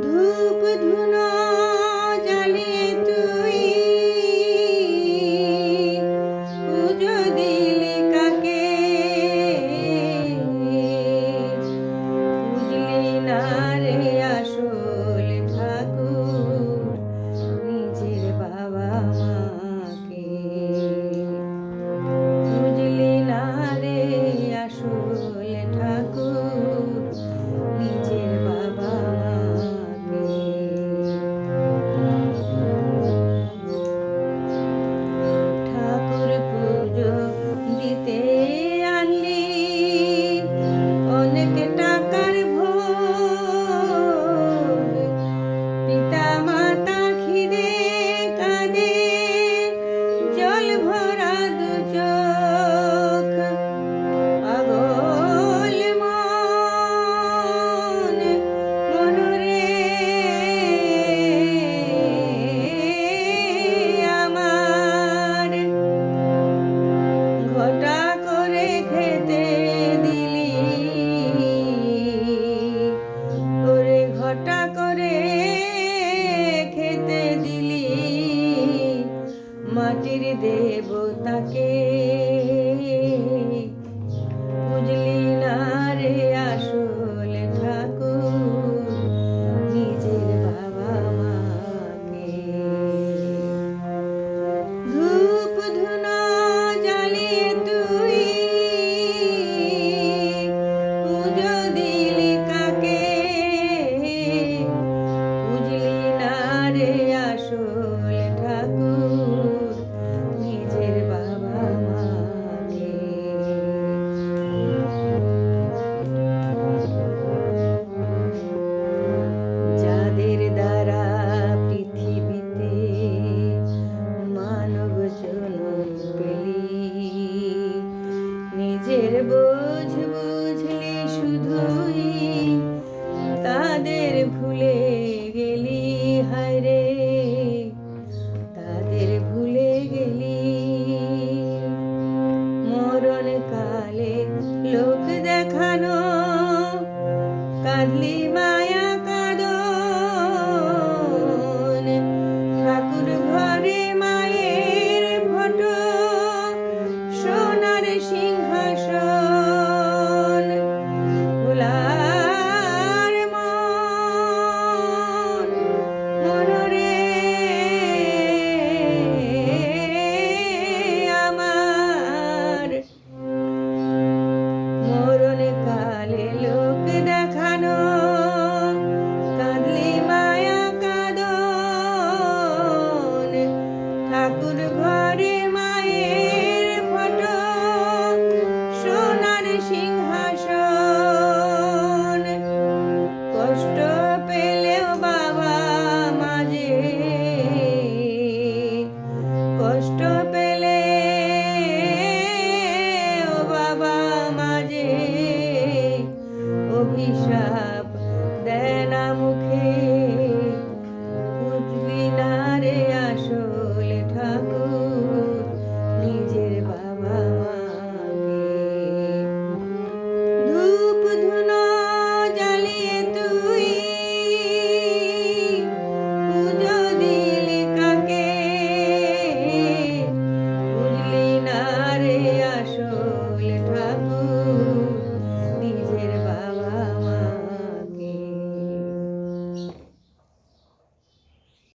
ধূপ ধুনো জ্বালিয়ে তুই পুজো দিলি কাকে? বুঝলি না রে আসল ঠাকুর নিজের বাবা মাকে। বুঝলি না রে আসল ঠাকুর নিজের বাবা মাকে। ঠাকুর পুজো দিতে আনলি অনেক টাকার ভোগ, পিতা মাতা খিদে কাঁদে জল ভরা দু চোখ। পাগল মনরে আমার ঘটা করে খেতে দিলি, ওরে ঘটা করে খেতে দিলি মাটির দেবতাকে। বুঝলি না রে আসল ঠাকুর নিজের বাবা মাকে। ধূপ ধুনো জ্বালিয়ে তুই পুজো দিলি কাকে? বুঝলি না রে আসল ঠাকুর নিজের বাবা মাকে। যাদের দ্বারা পৃথিবীতে মানব জন্ম পেলি, নিজের বোঝ বুঝলি শুধুই তাদের ভুলে গেলি। হায় রে তাদের ভুলে গেলি। মরণ কালে লোক দেখানো কাঁদলি